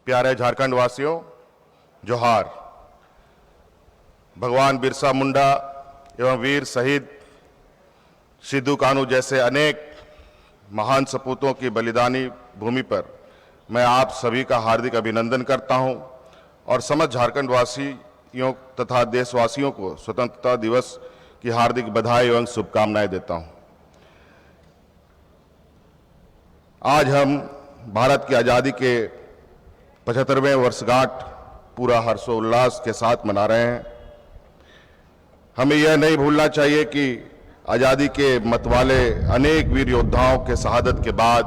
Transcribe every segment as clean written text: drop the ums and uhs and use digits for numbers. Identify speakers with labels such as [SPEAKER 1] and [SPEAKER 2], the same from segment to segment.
[SPEAKER 1] प्यारे झारखंड वासियों, जोहार। भगवान बिरसा मुंडा एवं वीर शहीद सिद्धू कान्हू जैसे अनेक महान सपूतों की बलिदानी भूमि पर मैं आप सभी का हार्दिक अभिनंदन करता हूं और समस्त झारखंड वासियों तथा देशवासियों को स्वतंत्रता दिवस की हार्दिक बधाई एवं शुभकामनाएं देता हूं। आज हम भारत की आज़ादी के 75वें वर्षगांठ पूरा हर्षोल्लास के साथ मना रहे हैं। हमें यह नहीं भूलना चाहिए कि आज़ादी के मतवाले अनेक वीर योद्धाओं के शहादत के बाद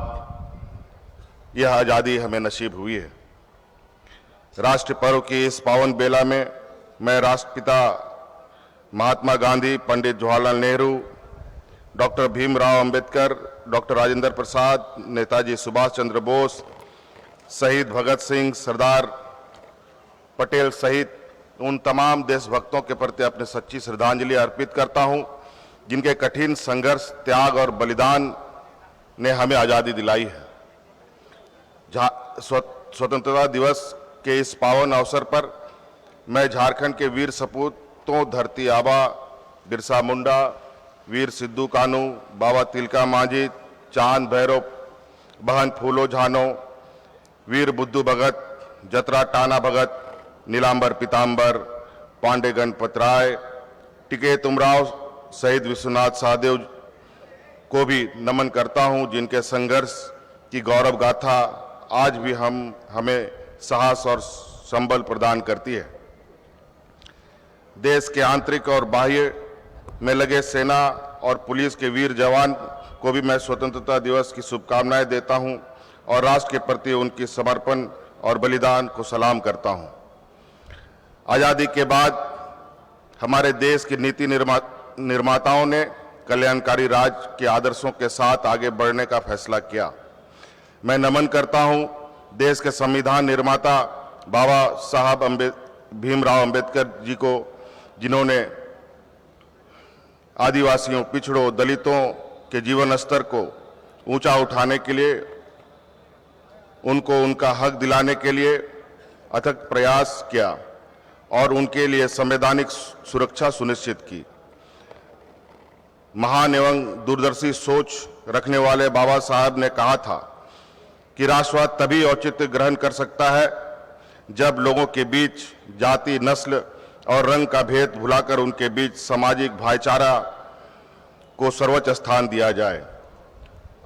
[SPEAKER 1] यह आज़ादी हमें नसीब हुई है। राष्ट्र पर्व की इस पावन बेला में मैं राष्ट्रपिता महात्मा गांधी, पंडित जवाहरलाल नेहरू, डॉक्टर भीमराव अंबेडकर, डॉक्टर राजेंद्र प्रसाद, नेताजी सुभाष चंद्र बोस, शहीद भगत सिंह, सरदार पटेल सहित उन तमाम देशभक्तों के प्रति अपनी सच्ची श्रद्धांजलि अर्पित करता हूं, जिनके कठिन संघर्ष, त्याग और बलिदान ने हमें आज़ादी दिलाई है। स्वतंत्रता दिवस के इस पावन अवसर पर मैं झारखंड के वीर सपूतों धरती आबा बिरसा मुंडा, वीर सिद्धू कान्हू, बाबा तिलका मांझी, चांद भैरव, बहन फूलो झानो, वीर बुद्धू भगत, जतरा टाना भगत, नीलांबर पीतांबर, पांडे गणपत राय, टिकैत उमराव, शहीद विश्वनाथ सहदेव को भी नमन करता हूं, जिनके संघर्ष की गौरव गाथा आज भी हमें साहस और संबल प्रदान करती है। देश के आंतरिक और बाह्य में लगे सेना और पुलिस के वीर जवान को भी मैं स्वतंत्रता दिवस की शुभकामनाएं देता हूं और राष्ट्र के प्रति उनकी समर्पण और बलिदान को सलाम करता हूं। आज़ादी के बाद हमारे देश की नीति निर्माताओं ने कल्याणकारी राज के आदर्शों के साथ आगे बढ़ने का फैसला किया। मैं नमन करता हूं देश के संविधान निर्माता बाबा साहब भीमराव अंबेडकर जी को, जिन्होंने आदिवासियों, पिछड़ों, दलितों के जीवन स्तर को ऊंचा उठाने के लिए, उनको उनका हक दिलाने के लिए अथक प्रयास किया और उनके लिए संवैधानिक सुरक्षा सुनिश्चित की। महान एवं दूरदर्शी सोच रखने वाले बाबा साहब ने कहा था कि राष्ट्रवाद तभी औचित्य ग्रहण कर सकता है जब लोगों के बीच जाति, नस्ल और रंग का भेद भुलाकर उनके बीच सामाजिक भाईचारा को सर्वोच्च स्थान दिया जाए।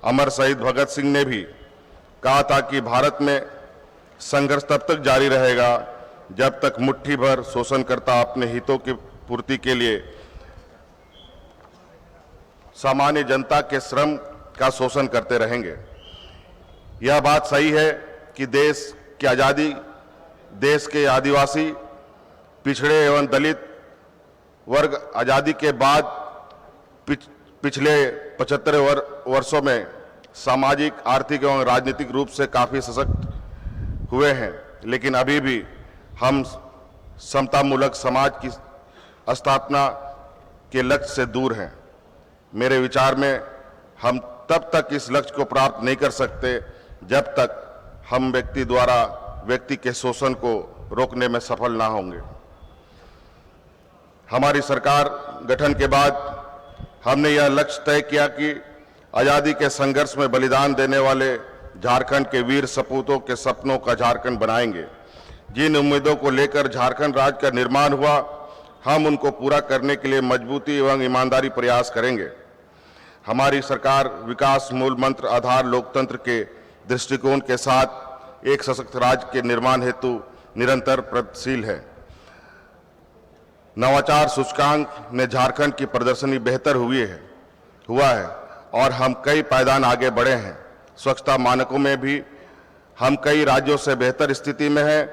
[SPEAKER 1] अमर शहीद भगत सिंह ने भी कहा था कि भारत में संघर्ष तब तक जारी रहेगा जब तक मुट्ठी भर शोषणकर्ता अपने हितों की पूर्ति के लिए सामान्य जनता के श्रम का शोषण करते रहेंगे। यह बात सही है कि देश की आज़ादी, देश के आदिवासी, पिछड़े एवं दलित वर्ग आज़ादी के बाद पिछले 75 वर्षों में सामाजिक, आर्थिक एवं राजनीतिक रूप से काफ़ी सशक्त हुए हैं, लेकिन अभी भी हम समतामूलक समाज की स्थापना के लक्ष्य से दूर हैं। मेरे विचार में हम तब तक इस लक्ष्य को प्राप्त नहीं कर सकते जब तक हम व्यक्ति द्वारा व्यक्ति के शोषण को रोकने में सफल ना होंगे। हमारी सरकार गठन के बाद हमने यह लक्ष्य तय किया कि आज़ादी के संघर्ष में बलिदान देने वाले झारखंड के वीर सपूतों के सपनों का झारखंड बनाएंगे। जिन उम्मीदों को लेकर झारखंड राज्य का निर्माण हुआ, हम उनको पूरा करने के लिए मजबूती एवं ईमानदारी प्रयास करेंगे। हमारी सरकार विकास मूल मंत्र आधार लोकतंत्र के दृष्टिकोण के साथ एक सशक्त राज्य के निर्माण हेतु निरंतर प्रयत्नशील है। नवाचार सूचकांक में झारखंड की प्रदर्शनी बेहतर हुआ है और हम कई पायदान आगे बढ़े हैं। स्वच्छता मानकों में भी हम कई राज्यों से बेहतर स्थिति में हैं।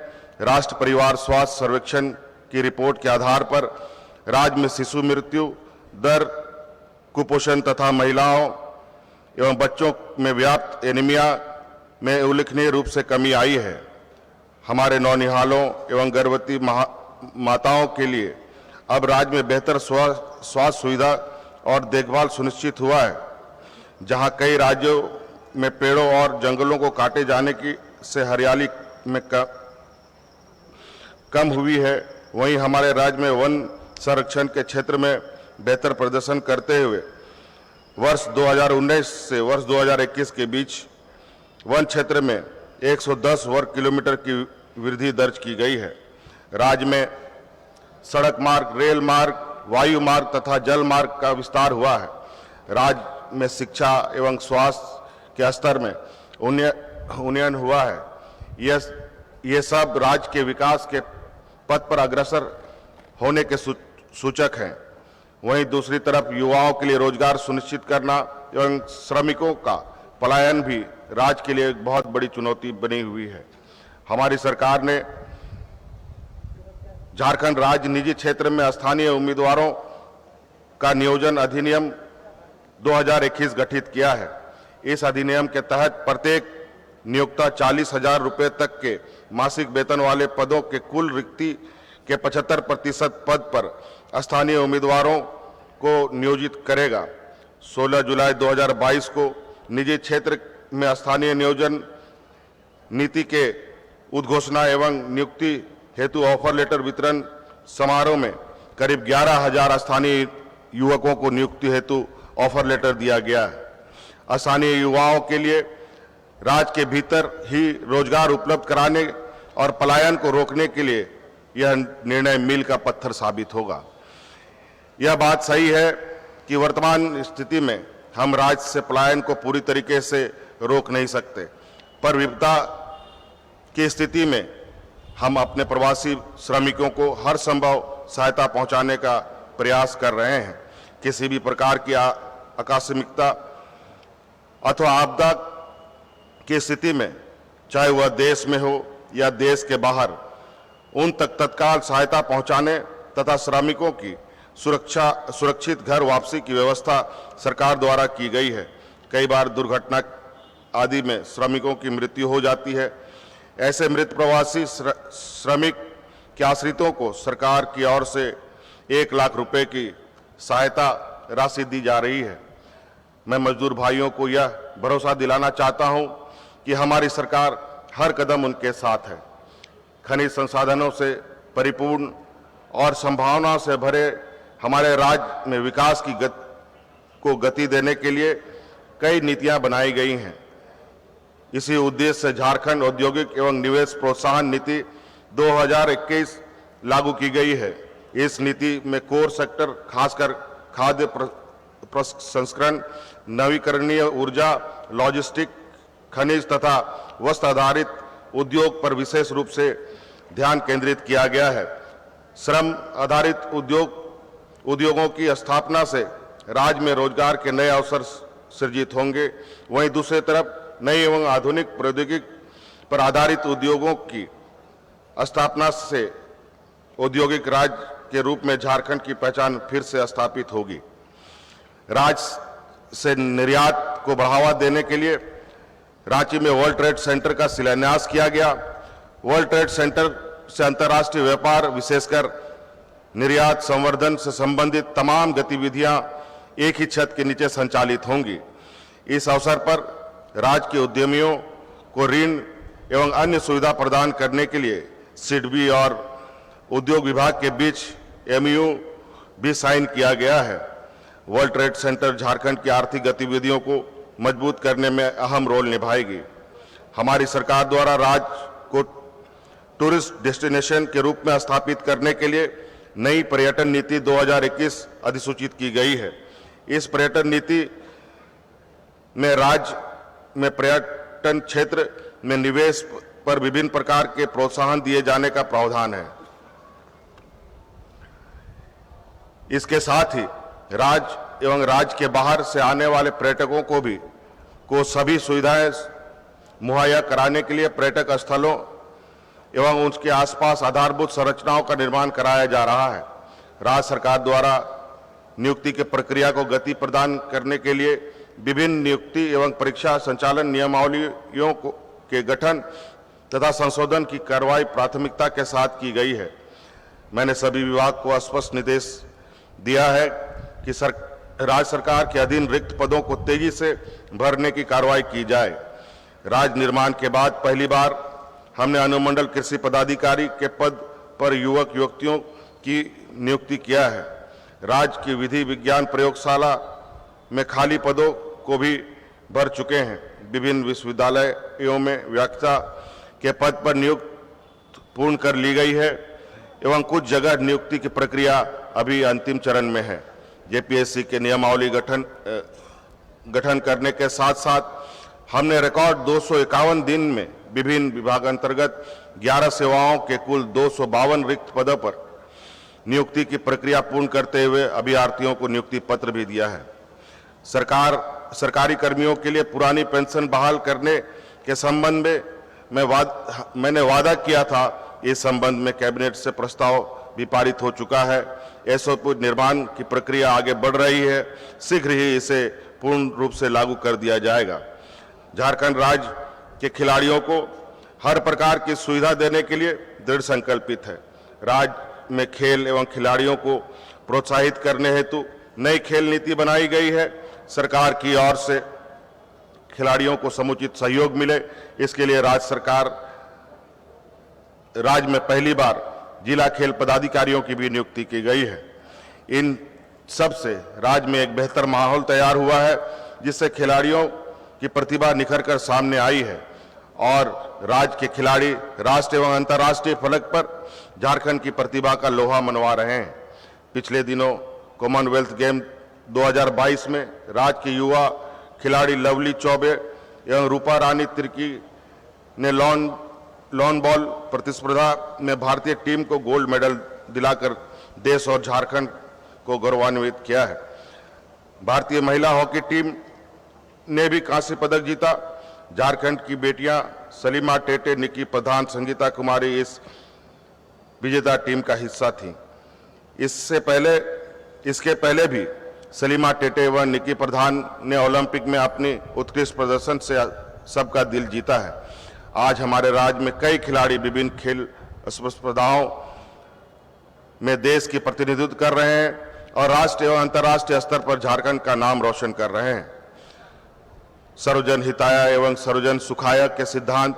[SPEAKER 1] राष्ट्रीय परिवार स्वास्थ्य सर्वेक्षण की रिपोर्ट के आधार पर राज्य में शिशु मृत्यु दर, कुपोषण तथा महिलाओं एवं बच्चों में व्याप्त एनीमिया में उल्लेखनीय रूप से कमी आई है। हमारे नौनिहालों एवं गर्भवती माताओं के लिए अब राज्य में बेहतर स्वास्थ्य सुविधा और देखभाल सुनिश्चित हुआ है। जहां कई राज्यों में पेड़ों और जंगलों को काटे जाने से हरियाली में कम हुई है, वहीं हमारे राज्य में वन संरक्षण के क्षेत्र में बेहतर प्रदर्शन करते हुए वर्ष 2019 से वर्ष 2021 के बीच वन क्षेत्र में 110 वर्ग किलोमीटर की वृद्धि दर्ज की गई है। राज्य में सड़क मार्ग, रेल मार्ग, वायु मार्ग तथा जल मार्ग का विस्तार हुआ है। राज्य में शिक्षा एवं स्वास्थ्य के स्तर में उन्नयन हुआ है। ये सब राज्य के विकास के पथ पर अग्रसर होने के सूचक हैं। वहीं दूसरी तरफ युवाओं के लिए रोजगार सुनिश्चित करना एवं श्रमिकों का पलायन भी राज्य के लिए एक बहुत बड़ी चुनौती बनी हुई है। हमारी सरकार ने झारखंड राज्य निजी क्षेत्र में स्थानीय उम्मीदवारों का नियोजन अधिनियम 2021 गठित किया है। इस अधिनियम के तहत प्रत्येक नियोक्ता 40,000 रुपये तक के मासिक वेतन वाले पदों के कुल रिक्ति के 75% पद पर स्थानीय उम्मीदवारों को नियोजित करेगा। 16 जुलाई 2022 को निजी क्षेत्र में स्थानीय नियोजन नीति के उद्घोषणा एवं नियुक्ति हेतु ऑफर लेटर वितरण समारोह में करीब 11,000 स्थानीय युवकों को नियुक्ति हेतु ऑफर लेटर दिया गया है। स्थानीय युवाओं के लिए राज्य के भीतर ही रोजगार उपलब्ध कराने और पलायन को रोकने के लिए यह निर्णय मील का पत्थर साबित होगा। यह बात सही है कि वर्तमान स्थिति में हम राज्य से पलायन को पूरी तरीके से रोक नहीं सकते, पर विपदा की स्थिति में हम अपने प्रवासी श्रमिकों को हर संभव सहायता पहुंचाने का प्रयास कर रहे हैं। किसी भी प्रकार की आकस्मिकता अथवा आपदा की स्थिति में, चाहे वह देश में हो या देश के बाहर, उन तक तत्काल सहायता पहुंचाने तथा श्रमिकों की सुरक्षित घर वापसी की व्यवस्था सरकार द्वारा की गई है। कई बार दुर्घटना आदि में श्रमिकों की मृत्यु हो जाती है। ऐसे मृत प्रवासी श्रमिक के आश्रितों को सरकार की ओर से 1 लाख रुपए की सहायता राशि दी जा रही है। मैं मजदूर भाइयों को यह भरोसा दिलाना चाहता हूं कि हमारी सरकार हर कदम उनके साथ है। खनिज संसाधनों से परिपूर्ण और संभावना से भरे हमारे राज्य में विकास को गति देने के लिए कई नीतियां बनाई गई हैं। इसी उद्देश्य से झारखंड औद्योगिक एवं निवेश प्रोत्साहन नीति 2021 लागू की गई है। इस नीति में कोर सेक्टर, खासकर खाद्य प्रसंस्करण, नवीकरणीय ऊर्जा, लॉजिस्टिक, खनिज तथा वस्त्र आधारित उद्योग पर विशेष रूप से ध्यान केंद्रित किया गया है। श्रम आधारित उद्योगों की स्थापना से राज्य में रोजगार के नए अवसर सृजित होंगे। वहीं दूसरी तरफ नई एवं आधुनिक प्रौद्योगिकी पर आधारित उद्योगों की स्थापना से औद्योगिक राज्य के रूप में झारखंड की पहचान फिर से स्थापित होगी। राज्य से निर्यात को बढ़ावा देने के लिए रांची में वर्ल्ड ट्रेड सेंटर का शिलान्यास किया गया। वर्ल्ड ट्रेड सेंटर से अंतर्राष्ट्रीय व्यापार, विशेषकर निर्यात संवर्धन से संबंधित तमाम गतिविधियां एक ही छत के नीचे संचालित होंगी। इस अवसर पर राज्य के उद्यमियों को ऋण एवं अन्य सुविधा प्रदान करने के लिए सिडबी और उद्योग विभाग के बीच MOU भी साइन किया गया है। वर्ल्ड ट्रेड सेंटर झारखंड की आर्थिक गतिविधियों को मजबूत करने में अहम रोल निभाएगी। हमारी सरकार द्वारा राज्य को टूरिस्ट डेस्टिनेशन के रूप में स्थापित करने के लिए नई पर्यटन नीति 2021 अधिसूचित की गई है। इस पर्यटन नीति में राज्य में पर्यटन क्षेत्र में निवेश पर विभिन्न प्रकार के प्रोत्साहन दिए जाने का प्रावधान है। इसके साथ ही राज्य एवं राज्य के बाहर से आने वाले पर्यटकों को सभी सुविधाएं मुहैया कराने के लिए पर्यटक स्थलों एवं उसके आसपास आधारभूत संरचनाओं का निर्माण कराया जा रहा है। राज्य सरकार द्वारा नियुक्ति की प्रक्रिया को गति प्रदान करने के लिए विभिन्न नियुक्ति एवं परीक्षा संचालन नियमावलियों के गठन तथा संशोधन की कार्रवाई प्राथमिकता के साथ की गई है। मैंने सभी विभाग को स्पष्ट निर्देश दिया है कि राज्य सरकार के अधीन रिक्त पदों को तेजी से भरने की कार्रवाई की जाए। राज्य निर्माण के बाद पहली बार हमने अनुमंडल कृषि पदाधिकारी के पद पर युवक युवतियों की नियुक्ति किया है। राज्य की विधि विज्ञान प्रयोगशाला में खाली पदों को भी भर चुके हैं। विभिन्न विश्वविद्यालयों में व्याख्याता के पद पर नियुक्ति पूर्ण कर ली गई है एवं कुछ जगह नियुक्ति की प्रक्रिया अभी अंतिम चरण में है। जेपीएससी के नियमावली गठन करने के साथ साथ हमने रिकॉर्ड 251 दिन में विभिन्न विभाग अंतर्गत 11 सेवाओं के कुल 252 रिक्त पदों पर नियुक्ति की प्रक्रिया पूर्ण करते हुए अभ्यर्थियों को नियुक्ति पत्र भी दिया है। सरकारी कर्मियों के लिए पुरानी पेंशन बहाल करने के संबंध में मैंने वादा किया था। इस संबंध में कैबिनेट से प्रस्ताव भी पारित हो चुका है। एसओपी निर्माण की प्रक्रिया आगे बढ़ रही है। शीघ्र ही इसे पूर्ण रूप से लागू कर दिया जाएगा। झारखंड राज्य के खिलाड़ियों को हर प्रकार की सुविधा देने के लिए दृढ़ संकल्पित है। राज्य में खेल एवं खिलाड़ियों को प्रोत्साहित करने हेतु नई खेल नीति बनाई गई है। सरकार की ओर से खिलाड़ियों को समुचित सहयोग मिले, इसके लिए राज्य में पहली बार जिला खेल पदाधिकारियों की भी नियुक्ति की गई है। इन सब से राज्य में एक बेहतर माहौल तैयार हुआ है, जिससे खिलाड़ियों की प्रतिभा निखर कर सामने आई है और राज्य के खिलाड़ी राष्ट्रीय एवं अंतर्राष्ट्रीय फलक पर झारखंड की प्रतिभा का लोहा मनवा रहे हैं। पिछले दिनों कॉमनवेल्थ गेम 2022 में राज्य के युवा खिलाड़ी लवली चौबे एवं रूपा रानी तिर्की ने लॉन बॉल प्रतिस्पर्धा में भारतीय टीम को गोल्ड मेडल दिलाकर देश और झारखंड को गौरवान्वित किया है। भारतीय महिला हॉकी टीम ने भी कांस्य पदक जीता। झारखंड की बेटियां सलीमा टेटे, निकी प्रधान, संगीता कुमारी इस विजेता टीम का हिस्सा थीं। इसके पहले भी सलीमा टेटे व निकी प्रधान ने ओलंपिक में अपनी उत्कृष्ट प्रदर्शन से सबका दिल जीता है। आज हमारे राज्य में कई खिलाड़ी विभिन्न खेल स्पर्धाओं में देश की प्रतिनिधित्व कर रहे हैं और राष्ट्रीय एवं अंतर्राष्ट्रीय स्तर पर झारखंड का नाम रोशन कर रहे हैं। सर्वजन हिताय एवं सर्वजन सुखाय के सिद्धांत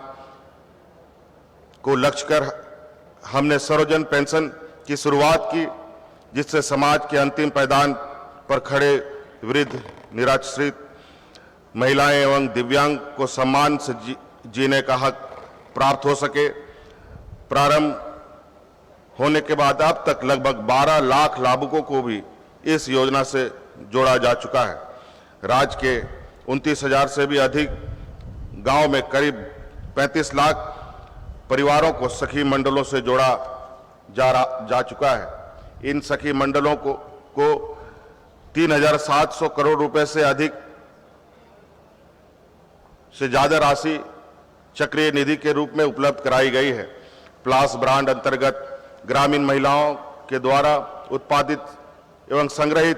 [SPEAKER 1] को लक्ष्य कर हमने सर्वजन पेंशन की शुरुआत की, जिससे समाज के अंतिम पायदान पर खड़े वृद्ध, निराश्रित, महिलाएं एवं दिव्यांग को सम्मान से जीने का हक प्राप्त हो सके। प्रारंभ होने के बाद अब तक लगभग 12 लाख लाभुकों को भी इस योजना से जोड़ा जा चुका है। राज्य के 29,000 से भी अधिक गांव में करीब 35 लाख परिवारों को सखी मंडलों से जोड़ा जा चुका है। इन सखी मंडलों को 3,700 करोड़ रुपए से अधिक से ज्यादा राशि चक्रीय निधि के रूप में उपलब्ध कराई गई है। प्लास ब्रांड अंतर्गत ग्रामीण महिलाओं के द्वारा उत्पादित एवं संग्रहित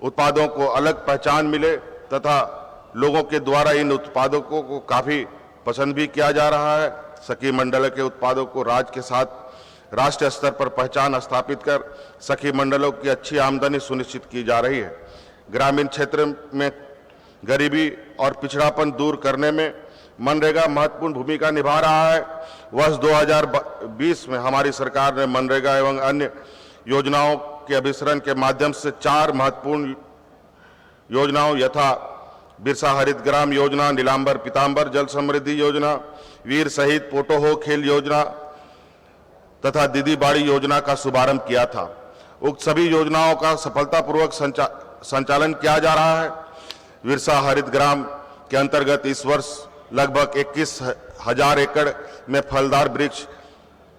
[SPEAKER 1] उत्पादों को अलग पहचान मिले तथा लोगों के द्वारा इन उत्पादों को काफी पसंद भी किया जा रहा है। सखी मंडल के उत्पादों को राज्य के साथ राष्ट्रीय स्तर पर पहचान स्थापित कर सखी मंडलों की अच्छी आमदनी सुनिश्चित की जा रही है। ग्रामीण क्षेत्र में गरीबी और पिछड़ापन दूर करने में मनरेगा महत्वपूर्ण भूमिका निभा रहा है। वर्ष 2020 में हमारी सरकार ने मनरेगा एवं अन्य योजनाओं के अभिसरण के माध्यम से 4 महत्वपूर्ण योजनाओं यथा बिरसा हरित ग्राम योजना, नीलांबर पीतांबर जल समृद्धि योजना, वीर शहीद पोटोहो खेल योजना तथा दीदी बाड़ी योजना का शुभारंभ किया था। उक्त सभी योजनाओं का सफलतापूर्वक संचालन किया जा रहा है। बिरसा हरित ग्राम के अंतर्गत इस वर्ष लगभग 21,000 एकड़ में फलदार वृक्ष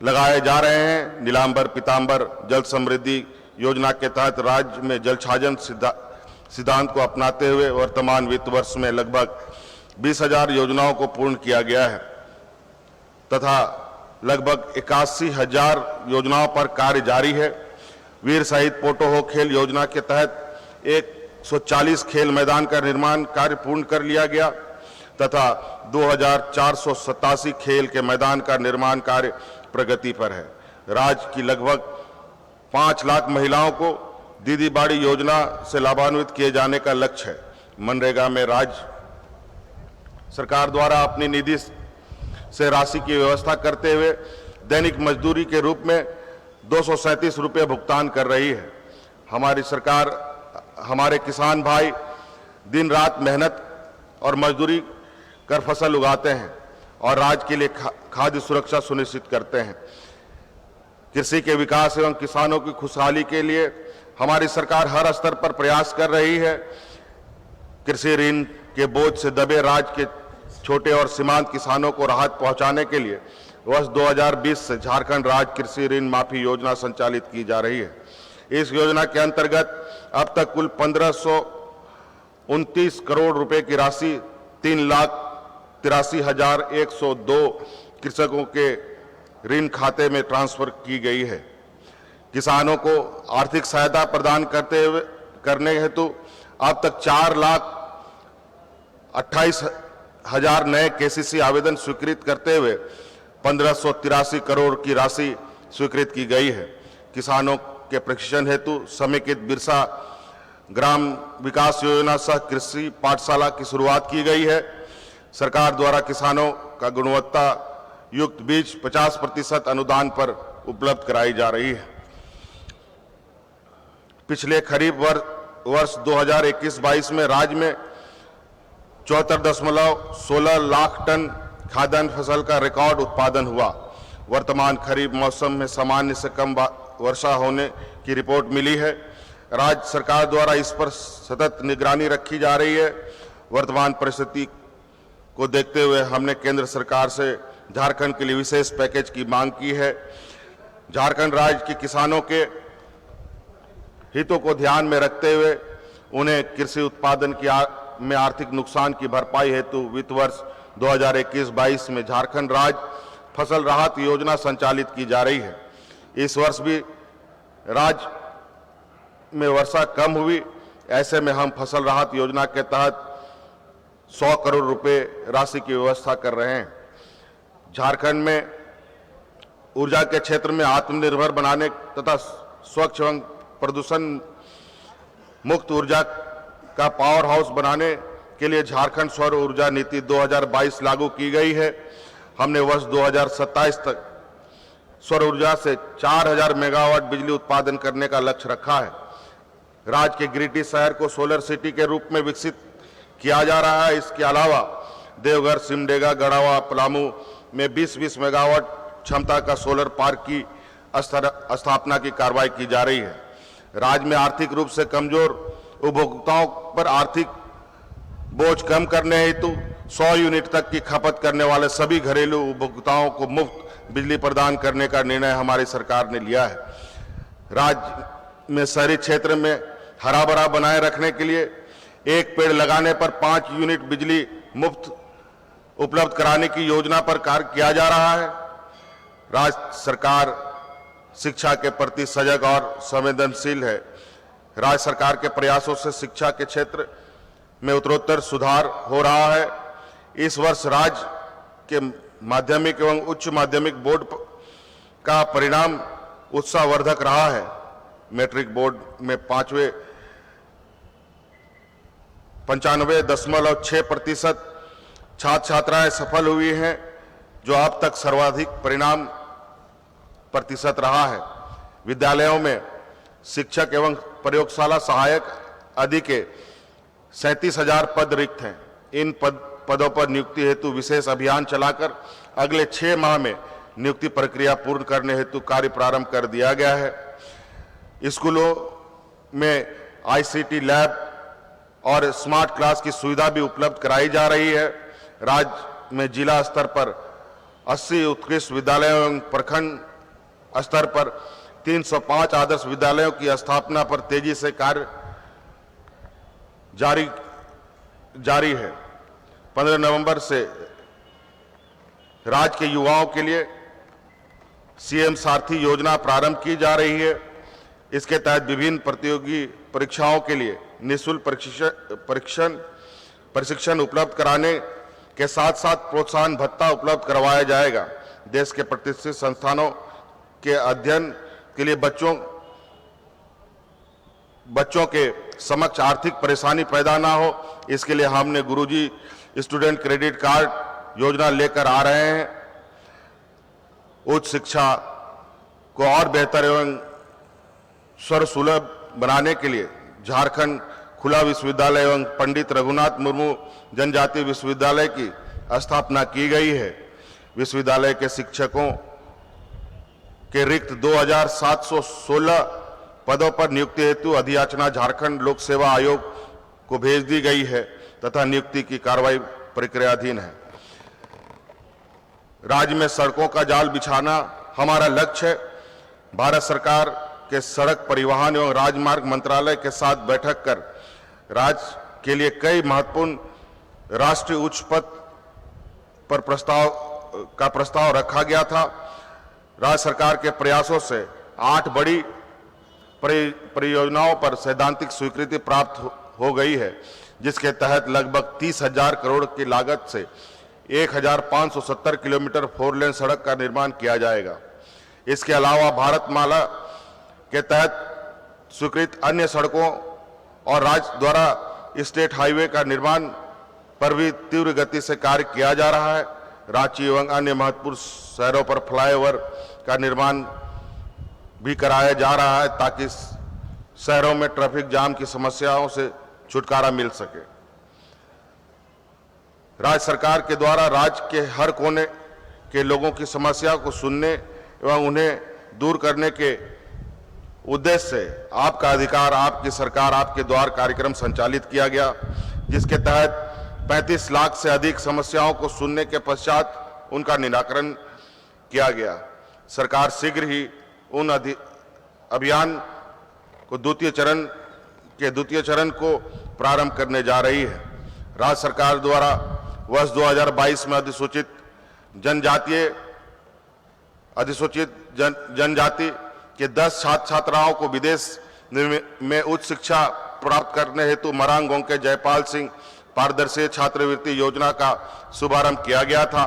[SPEAKER 1] लगाए जा रहे हैं। नीलांबर पीतांबर जल समृद्धि योजना के तहत राज्य में जल छाजन सिद्धांत को अपनाते हुए वर्तमान वित्त वर्ष में लगभग 20,000 योजनाओं को पूर्ण किया गया है तथा लगभग 81,000 योजनाओं पर कार्य जारी है। वीर शहीद पोटोहो खेल योजना के तहत 140 खेल मैदान का निर्माण कार्य पूर्ण कर लिया गया तथा 2,487 खेल के मैदान का निर्माण कार्य प्रगति पर है। राज्य की लगभग 5 लाख महिलाओं को दीदी बाड़ी योजना से लाभान्वित किए जाने का लक्ष्य है। मनरेगा में राज्य सरकार द्वारा अपनी निधि से राशि की व्यवस्था करते हुए दैनिक मजदूरी के रूप में 237 रुपये भुगतान कर रही है। हमारी सरकार हमारे किसान भाई दिन रात मेहनत और मजदूरी कर फसल उगाते हैं और राज्य के लिए खाद्य सुरक्षा सुनिश्चित करते हैं। कृषि के विकास एवं किसानों की खुशहाली के लिए हमारी सरकार हर स्तर पर प्रयास कर रही है। कृषि ऋण के बोझ से दबे राज्य के छोटे और सीमांत किसानों को राहत पहुंचाने के लिए वर्ष 2020 से झारखंड राज्य कृषि ऋण माफी योजना संचालित की जा रही है। इस योजना के अंतर्गत अब तक कुल 1529 करोड़ रुपए की राशि 3,83,102 कृषकों के ऋण खाते में ट्रांसफर की गई है। किसानों को आर्थिक सहायता प्रदान करने हेतु अब तक 4,28,000 नए केसीसी आवेदन स्वीकृत करते हुए 1583 करोड़ की राशि स्वीकृत की गई है। किसानों के प्रशिक्षण हेतु समेकित बिरसा ग्राम विकास योजना सह कृषि पाठशाला की शुरुआत की गई है। सरकार द्वारा किसानों का गुणवत्ता युक्त बीज 50% अनुदान पर उपलब्ध कराई जा रही है। पिछले खरीफ वर्ष 2021-22 में राज्य में 74.16 लाख टन खाद्यान्न फसल का रिकॉर्ड उत्पादन हुआ। वर्तमान खरीफ मौसम में सामान्य से कम वर्षा होने की रिपोर्ट मिली है। राज्य सरकार द्वारा इस पर सतत निगरानी रखी जा रही है। वर्तमान परिस्थिति को देखते हुए हमने केंद्र सरकार से झारखंड के लिए विशेष पैकेज की मांग की है। झारखंड राज्य के किसानों के हितों को ध्यान में रखते हुए उन्हें कृषि उत्पादन में आर्थिक नुकसान की भरपाई हेतु वित्त वर्ष 2021-22 में झारखंड राज्य फसल राहत योजना संचालित की जा रही है। इस वर्ष भी राज्य में वर्षा कम हुई, ऐसे में हम फसल राहत योजना के तहत 100 करोड़ रुपए राशि की व्यवस्था कर रहे हैं। झारखंड में ऊर्जा के क्षेत्र में आत्मनिर्भर बनाने तथा स्वच्छ एवं प्रदूषण मुक्त ऊर्जा का पावर हाउस बनाने के लिए झारखंड सौर ऊर्जा नीति 2022 लागू की गई है। हमने वर्ष 2027 तक सौर ऊर्जा से 4000 मेगावाट बिजली उत्पादन करने का लक्ष्य रखा है। राज्य के गिरिडीह शहर को सोलर सिटी के रूप में विकसित किया जा रहा है। इसके अलावा देवघर, सिमडेगा, गढ़वा, पलामू में 20-20 मेगावाट क्षमता का सोलर पार्क की स्थापना की कार्रवाई की जा रही है। राज्य में आर्थिक रूप से कमजोर उपभोक्ताओं पर आर्थिक बोझ कम करने हेतु 100 यूनिट तक की खपत करने वाले सभी घरेलू उपभोक्ताओं को मुफ्त बिजली प्रदान करने का निर्णय हमारी सरकार ने लिया है। राज्य में शहरी क्षेत्र में हरा भरा बनाए रखने के लिए एक पेड़ लगाने पर 5 यूनिट बिजली मुफ्त उपलब्ध कराने की योजना पर कार्य किया जा रहा है। राज्य सरकार शिक्षा के प्रति सजग और संवेदनशील है। राज्य सरकार के प्रयासों से शिक्षा के क्षेत्र में उत्तरोत्तर सुधार हो रहा है। इस वर्ष राज्य के माध्यमिक एवं उच्च माध्यमिक बोर्ड का परिणाम उत्साहवर्धक रहा है। मैट्रिक बोर्ड में 95.6% छात्र छात्राएं सफल हुई हैं, जो अब तक सर्वाधिक परिणाम प्रतिशत रहा है। विद्यालयों में शिक्षक एवं प्रयोगशाला सहायक आदि के 37,000 पद रिक्त हैं। इन पदों पर नियुक्ति हेतु विशेष अभियान चलाकर अगले 6 माह में नियुक्ति प्रक्रिया पूर्ण करने हेतु कार्य प्रारंभ कर दिया गया है। स्कूलों में ICT लैब और स्मार्ट क्लास की सुविधा भी उपलब्ध कराई जा रही है। राज्य में जिला स्तर पर 80 उत्कृष्ट विद्यालयों एवं प्रखंड स्तर पर 305 आदर्श विद्यालयों की स्थापना पर तेजी से कार्य जारी है। 15 नवंबर से राज्य के युवाओं के लिए CM सारथी योजना प्रारंभ की जा रही है। इसके तहत विभिन्न प्रतियोगी परीक्षाओं के लिए निःशुल्क प्रशिक्षण उपलब्ध कराने के साथ साथ प्रोत्साहन भत्ता उपलब्ध करवाया जाएगा। देश के प्रतिष्ठित संस्थानों के अध्ययन के लिए बच्चों के समक्ष आर्थिक परेशानी पैदा ना हो, इसके लिए हमने गुरुजी स्टूडेंट क्रेडिट कार्ड योजना लेकर आ रहे हैं। उच्च शिक्षा को और बेहतर एवं सर्वसुलभ बनाने के लिए झारखंड खुला विश्वविद्यालय एवं पंडित रघुनाथ मुर्मू जनजातीय विश्वविद्यालय की स्थापना की गई है। विश्वविद्यालय के शिक्षकों के रिक्त 2716 पदों पर नियुक्ति हेतु अधियाचना झारखंड लोक सेवा आयोग को भेज दी गई है तथा नियुक्ति की कार्रवाई प्रक्रियाधीन है। राज्य में सड़कों का जाल बिछाना हमारा लक्ष्य है। भारत सरकार के सड़क परिवहन एवं राजमार्ग मंत्रालय के साथ बैठक कर राज्य के लिए कई महत्वपूर्ण राष्ट्रीय उच्च पथ पर प्रस्ताव रखा गया था। राज्य सरकार के प्रयासों से 8 बड़ी परियोजनाओं पर सैद्धांतिक स्वीकृति प्राप्त हो गई है, जिसके तहत लगभग 30,000 करोड़ की लागत से 1570 किलोमीटर 4 लेन सड़क का निर्माण किया जाएगा। इसके अलावा भारतमाला के तहत स्वीकृत अन्य सड़कों और राज्य द्वारा स्टेट हाईवे का निर्माण पर भी तीव्र गति से कार्य किया जा रहा है। रांची एवं अन्य महत्वपूर्ण शहरों पर फ्लाईओवर का निर्माण भी कराया जा रहा है ताकि शहरों में ट्रैफिक जाम की समस्याओं से छुटकारा मिल सके। राज्य सरकार के द्वारा राज्य के हर कोने के लोगों की समस्या को सुनने एवं उन्हें दूर करने के उद्देश्य से आपका अधिकार, आपकी सरकार, आपके द्वार कार्यक्रम संचालित किया गया, जिसके तहत 35 लाख से अधिक समस्याओं को सुनने के पश्चात उनका निराकरण किया गया। सरकार शीघ्र ही उन अभियान को द्वितीय चरण को प्रारंभ करने जा रही है। राज्य सरकार द्वारा वर्ष 2022 में अनुसूचित जनजाति के 10 छात्र छात्राओं को विदेश में उच्च शिक्षा प्राप्त करने हेतु मरांग गांव के जयपाल सिंह पारदर्शी छात्रवृत्ति योजना का शुभारंभ किया गया था।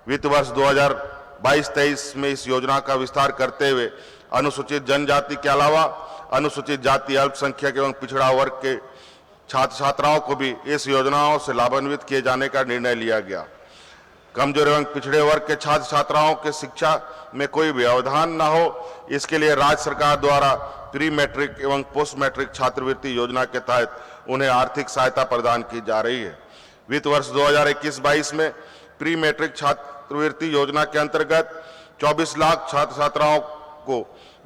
[SPEAKER 1] वित्त वर्ष 2022-23 में इस योजना का विस्तार करते हुए अनुसूचित जनजाति के अलावा अनुसूचित जाति, अल्पसंख्यक एवं पिछड़ा वर्ग के छात्र छात्राओं को भी इस योजनाओं से लाभान्वित किए जाने का निर्णय लिया गया। कमजोर एवं पिछड़े वर्ग के छात्र छात्राओं के शिक्षा में कोई व्यवधान न हो, इसके लिए राज्य सरकार द्वारा प्री मैट्रिक एवं पोस्ट मैट्रिक छात्रवृत्ति योजना के तहत उन्हें आर्थिक सहायता प्रदान की जा रही है। वित्त वर्ष 2021-22 में प्री मैट्रिक छात्रवृत्ति योजना के अंतर्गत 24 लाख छात्र छात्राओं को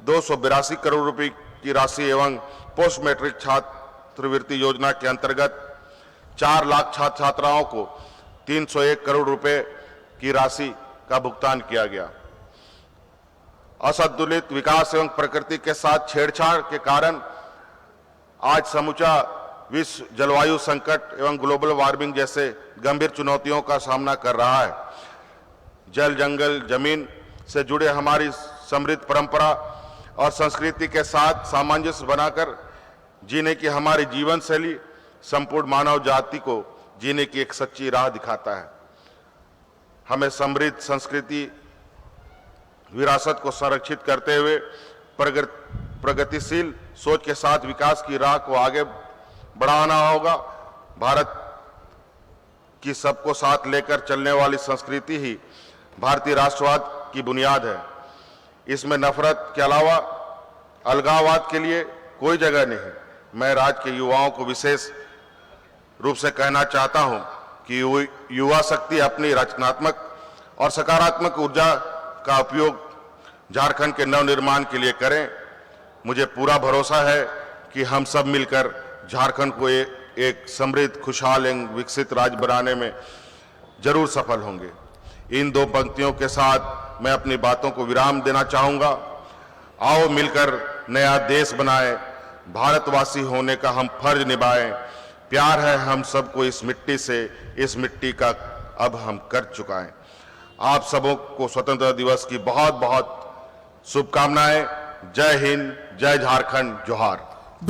[SPEAKER 1] 282 करोड़ रुपए की राशि एवं पोस्ट मैट्रिक छात्रवृत्ति योजना के अंतर्गत 4 लाख छात्र छात्राओं को 301 करोड़ रुपए की राशि का भुगतान किया गया। असंतुलित विकास एवं प्रकृति के साथ छेड़छाड़ के कारण आज समूचा विश्व जलवायु संकट एवं ग्लोबल वार्मिंग जैसे गंभीर चुनौतियों का सामना कर रहा है। जल, जंगल, जमीन से जुड़े हमारी समृद्ध परंपरा और संस्कृति के साथ सामंजस्य बनाकर जीने की हमारी जीवन शैली संपूर्ण मानव जाति को जीने की एक सच्ची राह दिखाता है। हमें समृद्ध संस्कृति विरासत को संरक्षित करते हुए प्रगतिशील सोच के साथ विकास की राह को आगे बढ़ाना होगा। भारत की सबको साथ लेकर चलने वाली संस्कृति ही भारतीय राष्ट्रवाद की बुनियाद है। इसमें नफरत के अलावा अलगाववाद के लिए कोई जगह नहीं। मैं राज्य के युवाओं को विशेष रूप से कहना चाहता हूं कि युवा शक्ति अपनी रचनात्मक और सकारात्मक ऊर्जा का उपयोग झारखंड के नवनिर्माण के लिए करें। मुझे पूरा भरोसा है कि हम सब मिलकर झारखंड को एक समृद्ध, खुशहाल एवं विकसित राज्य बनाने में जरूर सफल होंगे। इन 2 पंक्तियों के साथ मैं अपनी बातों को विराम देना चाहूंगा। आओ मिलकर नया देश बनाएं, भारतवासी होने का हम फर्ज निभाएं। प्यार है हम सबको इस मिट्टी से, इस मिट्टी का अब हम कर चुकाएं। आप सबों को स्वतंत्रता दिवस की बहुत बहुत शुभकामनाएं। जय हिंद, जय झारखंड, जोहार।